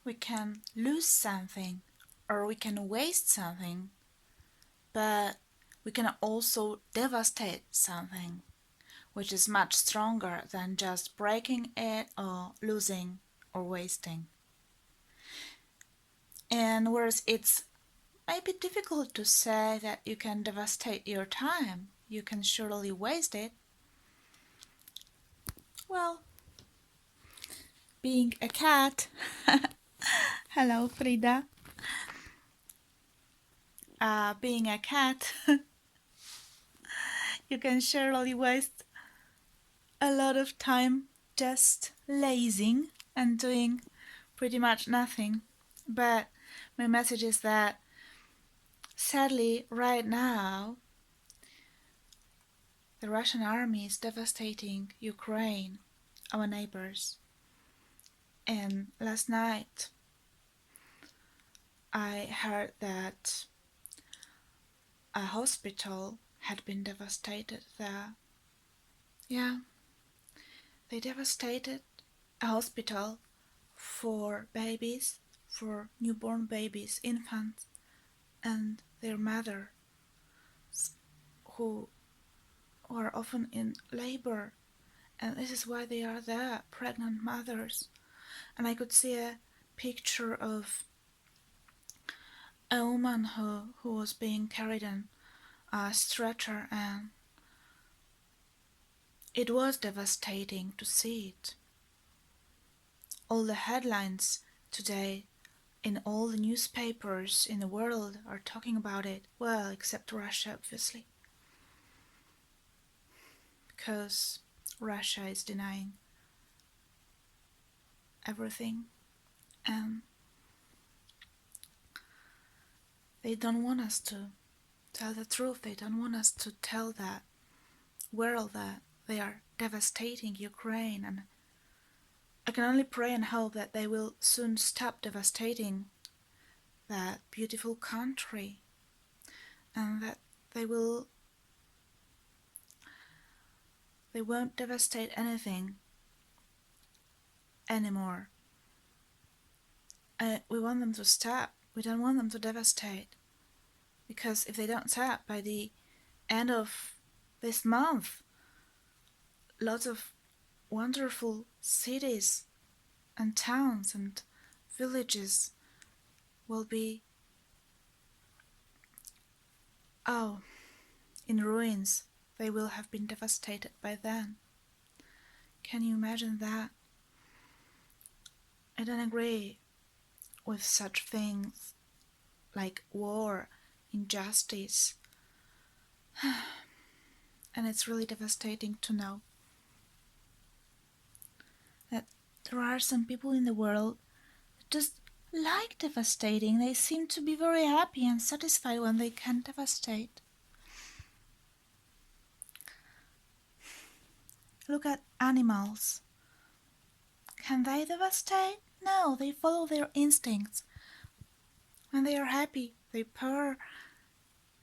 we can lose something or we can waste something, but we can also devastate something, which is much stronger than just breaking it or losing or wasting. And whereas it's maybe difficult to say that you can devastate your time, you can surely waste it. Well, being a cat, hello Frida, being a cat, you can surely waste a lot of time just lazing and doing pretty much nothing. But my message is that sadly, right now, the Russian army is devastating Ukraine, our neighbors. And last night, I heard that a hospital had been devastated there. Yeah, they devastated a hospital for babies, for newborn babies, infants, and their mother, who are often in labor, and this is why they are there, pregnant mothers. And I could see a picture of a woman who was being carried in a stretcher, and it was devastating to see it. All the headlines today in all the newspapers in the world are talking about it, well, except Russia, obviously, because Russia is denying everything, and they don't want us to tell the truth. They don't want us to tell that world that they are devastating Ukraine, and I can only pray and hope that they will soon stop devastating that beautiful country, and that they won't devastate anything anymore. We want them to stop. We don't want them to devastate, because if they don't stop by the end of this month, lots of wonderful cities and towns and villages will be in ruins. They will have been devastated by then. Can you imagine that? I don't agree with such things like war, injustice, and it's really devastating to know that there are some people in the world that just like devastating. They seem to be very happy and satisfied when they can devastate. Look at animals. Can they devastate? No, they follow their instincts. When they are happy, they purr.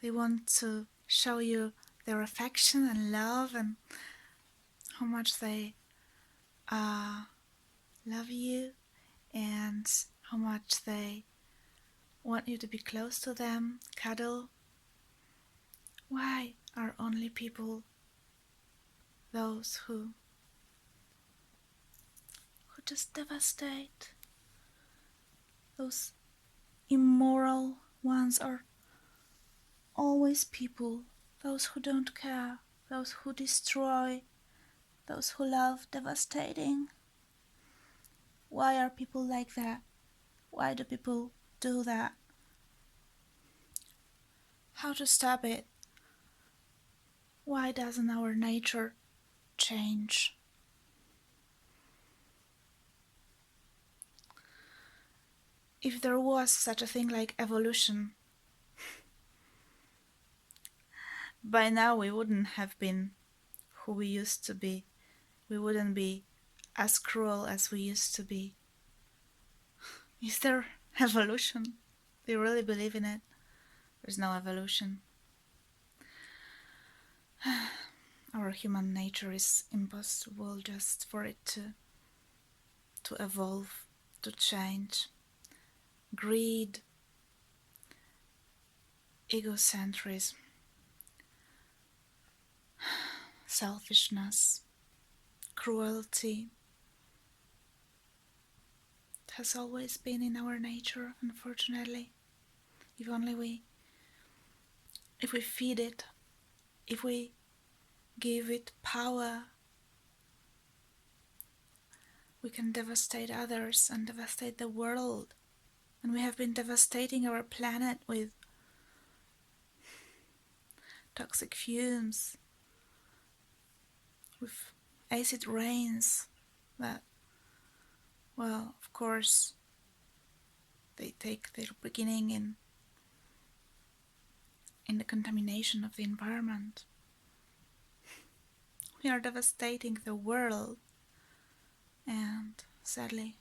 They want to show you their affection and love and how much they love you and how much they want you to be close to them, cuddle. Why are only people those who just devastate? Those immoral ones are always people, those who don't care, those who destroy, those who love devastating. Why are people like that? Why do people do that? How to stop it? Why doesn't our nature change? If there was such a thing like evolution, by now we wouldn't have been who we used to be. We wouldn't be as cruel as we used to be. Is there evolution? Do you really believe in it? There's no evolution. Our human nature is impossible just for it to evolve, to change. greed, egocentrism, selfishness, cruelty. It has always been in our nature, unfortunately. If only if we feed it, if we give it power, we can devastate others and devastate the world. And we have been devastating our planet with toxic fumes, with acid rains that, well, of course, they take their beginning in the contamination of the environment. We are devastating the world, and sadly,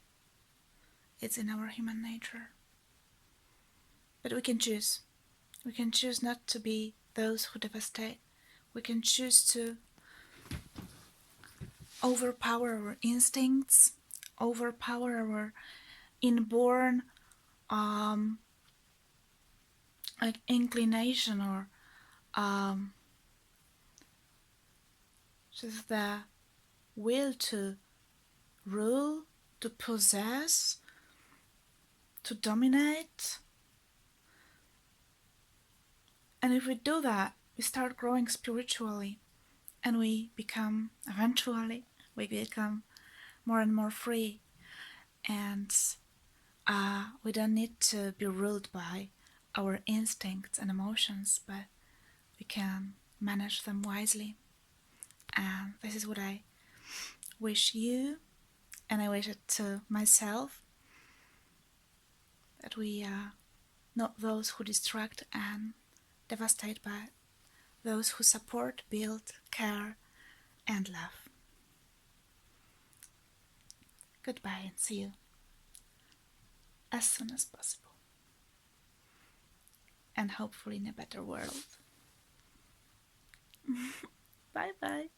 it's in our human nature. But we can choose. We can choose not to be those who devastate. We can choose to overpower our instincts, overpower our inborn like inclination, or just the will to rule, to possess, to dominate. And if we do that, we start growing spiritually, and eventually we become more and more free, and we don't need to be ruled by our instincts and emotions, but we can manage them wisely. And this is what I wish you, and I wish it to myself, that we are not those who distract and devastate, but those who support, build, care, and love. Goodbye, and see you as soon as possible, and hopefully in a better world. Bye bye.